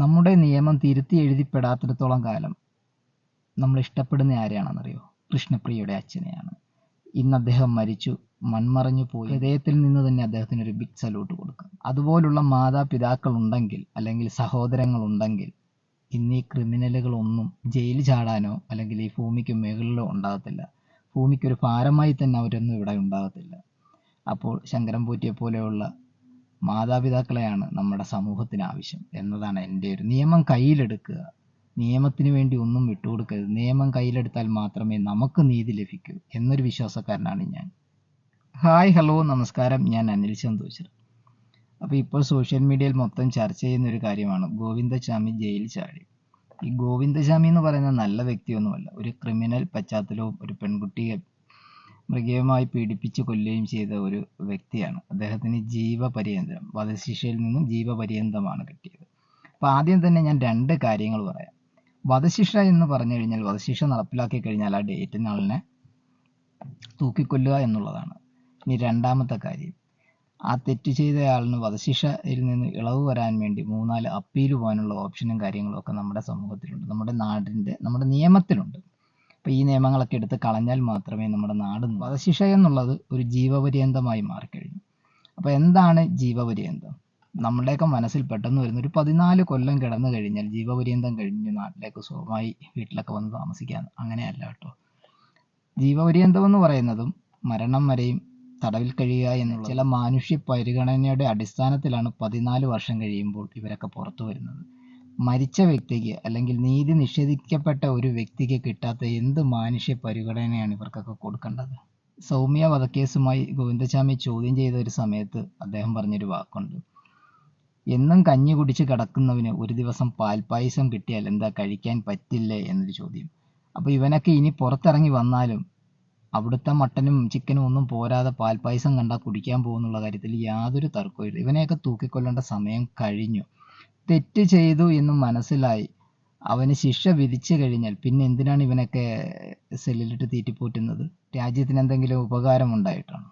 നമ്മുടെ നിയമം തിരുത്തി എഴുതിപ്പെടാത്തിടത്തോളം കാലം നമ്മൾ ഇഷ്ടപ്പെടുന്ന ആരെയാണെന്നറിയോ? കൃഷ്ണപ്രിയയുടെ അച്ഛനെയാണ്. ഇന്ന് അദ്ദേഹം മരിച്ചു, മൺമറഞ്ഞു പോയി. ഹൃദയത്തിൽ നിന്ന് തന്നെ അദ്ദേഹത്തിന് ഒരു ബിഗ് സല്യൂട്ട് കൊടുക്കാം. അതുപോലുള്ള മാതാപിതാക്കൾ ഉണ്ടെങ്കിൽ, അല്ലെങ്കിൽ സഹോദരങ്ങൾ ഉണ്ടെങ്കിൽ, ഇന്ന് ഈ ക്രിമിനലുകളൊന്നും ജയിൽ ചാടാനോ അല്ലെങ്കിൽ ഈ ഭൂമിക്ക് മുകളിലോ ഉണ്ടാകത്തില്ല. ഭൂമിക്കൊരു ഭാരമായി തന്നെ അവരൊന്നും ഇവിടെ ഉണ്ടാകത്തില്ല. അപ്പോൾ ശങ്കരൻ പോറ്റിയെ പോലെയുള്ള മാതാപിതാക്കളെയാണ് നമ്മുടെ സമൂഹത്തിന് ആവശ്യം എന്നതാണ് എൻ്റെ ഒരു നിയമം കയ്യിലെടുക്കുക. നിയമത്തിന് വേണ്ടി ഒന്നും വിട്ടുകൊടുക്കരുത്. നിയമം കയ്യിലെടുത്താൽ മാത്രമേ നമുക്ക് നീതി ലഭിക്കൂ എന്നൊരു വിശ്വാസക്കാരനാണ് ഞാൻ. ഹായ്, ഹലോ, നമസ്കാരം. ഞാൻ അനിൽ ചന്തോച്ചർ. അപ്പോൾ ഇപ്പോൾ സോഷ്യൽ മീഡിയയിൽ മൊത്തം ചർച്ച ചെയ്യുന്ന ഒരു കാര്യമാണ് ഗോവിന്ദചാമി ജയിൽ ചാടി. ഈ ഗോവിന്ദചാമി എന്ന് പറയുന്ന നല്ല വ്യക്തിയൊന്നുമല്ല. ഒരു ക്രിമിനൽ പശ്ചാത്തലവും ഒരു പെൺകുട്ടിയെ മൃഗീയമായി പീഡിപ്പിച്ച് കൊല്ലുകയും ചെയ്ത ഒരു വ്യക്തിയാണ്. അദ്ദേഹത്തിന് ജീവപര്യന്തം, വധശിക്ഷയിൽ നിന്നും ജീവപര്യന്തമാണ് കിട്ടിയത്. അപ്പോൾ ആദ്യം തന്നെ ഞാൻ രണ്ട് കാര്യങ്ങൾ പറയാം. വധശിക്ഷ എന്ന് പറഞ്ഞു കഴിഞ്ഞാൽ, വധശിക്ഷ നടപ്പിലാക്കി കഴിഞ്ഞാൽ ആ ഡേറ്റിന് ആളിനെ തൂക്കിക്കൊല്ലുക എന്നുള്ളതാണ്. ഇനി രണ്ടാമത്തെ കാര്യം, ആ തെറ്റ് ചെയ്തയാളിന് വധശിക്ഷയിൽ നിന്ന് ഇളവ് വരാൻ വേണ്ടി 3-4 അപ്പീൽ പോകാനുള്ള ഓപ്ഷനും കാര്യങ്ങളും ഒക്കെ നമ്മുടെ സമൂഹത്തിലുണ്ട്, നമ്മുടെ നിയമത്തിലുണ്ട്. അപ്പോൾ ഈ നിയമങ്ങളൊക്കെ എടുത്ത് കളഞ്ഞാൽ മാത്രമേ നമ്മുടെ നാട്, വധശിക്ഷ എന്നുള്ളത് ഒരു ജീവപര്യന്തമായി മാറിക്കഴിഞ്ഞു. അപ്പോൾ എന്താണ് ജീവപര്യന്തം? നമ്മുടെയൊക്കെ മനസ്സിൽ പെട്ടെന്ന് വരുന്ന ഒരു 14 കൊല്ലം കിടന്നു കഴിഞ്ഞാൽ ജീവപര്യന്തം കഴിഞ്ഞ് നാട്ടിലേക്ക് സുഖമായി വീട്ടിലൊക്കെ വന്ന് താമസിക്കാൻ. അങ്ങനെയല്ല കേട്ടോ. ജീവപര്യന്തം എന്ന് പറയുന്നതും മരണം വരെയും തടവിൽ കഴിയുക എന്നുള്ള ചില മാനുഷ്യ പരിഗണനയുടെ അടിസ്ഥാനത്തിലാണ് 14 വർഷം കഴിയുമ്പോൾ ഇവരൊക്കെ പുറത്തു വരുന്നത്. മരിച്ച വ്യക്തിക്ക് അല്ലെങ്കിൽ നീതി നിഷേധിക്കപ്പെട്ട ഒരു വ്യക്തിക്ക് കിട്ടാത്ത എന്ത് മാനുഷ്യ പരിഗണനയാണ് ഇവർക്കൊക്കെ കൊടുക്കേണ്ടത്? സൗമ്യ വധക്കേസുമായി ഗോവിന്ദചാമി ചോദ്യം ചെയ്ത ഒരു സമയത്ത് അദ്ദേഹം പറഞ്ഞൊരു വാക്കുണ്ട്, എന്നും കഞ്ഞി കുടിച്ച് കിടക്കുന്നവന് ഒരു ദിവസം പാൽപ്പായസം കിട്ടിയാൽ എന്താ കഴിക്കാൻ പറ്റില്ലേ എന്നൊരു ചോദ്യം. അപ്പോൾ ഇവനൊക്കെ ഇനി പുറത്തിറങ്ങി വന്നാലും അവിടുത്തെ മട്ടനും ചിക്കനും ഒന്നും പോരാതെ പാൽപ്പായസം കണ്ടാൽ കുടിക്കാൻ പോകുന്നുള്ള കാര്യത്തിൽ യാതൊരു തർക്കവും. ഇവനെയൊക്കെ തൂക്കിക്കൊല്ലേണ്ട സമയം കഴിഞ്ഞു. തെറ്റ് ചെയ്തു എന്ന് മനസ്സിലായി അവന് ശിക്ഷ വിധിച്ചു കഴിഞ്ഞാൽ പിന്നെ എന്തിനാണ് ഇവനൊക്കെ സെല്ലിലിട്ട് തീറ്റിപ്പോറ്റുന്നത്? രാജ്യത്തിന് എന്തെങ്കിലും ഉപകാരം ഉണ്ടായിട്ടാണ്?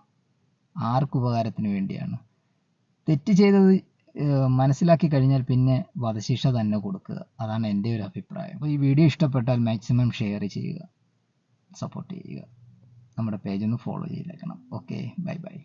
ആർക്ക് ഉപകാരത്തിന് വേണ്ടിയാണ്? തെറ്റ് ചെയ്തത് മനസ്സിലാക്കി കഴിഞ്ഞാൽ പിന്നെ വധശിക്ഷ തന്നെ കൊടുക്കുക. അതാണ് എൻ്റെ ഒരു അഭിപ്രായം. അപ്പോൾ ഈ വീഡിയോ ഇഷ്ടപ്പെട്ടാൽ മാക്സിമം ഷെയർ ചെയ്യുക, സപ്പോർട്ട് ചെയ്യുക. നമ്മുടെ പേജ് ഒന്ന് ഫോളോ ചെയ്തേക്കണം. Okay, bye bye.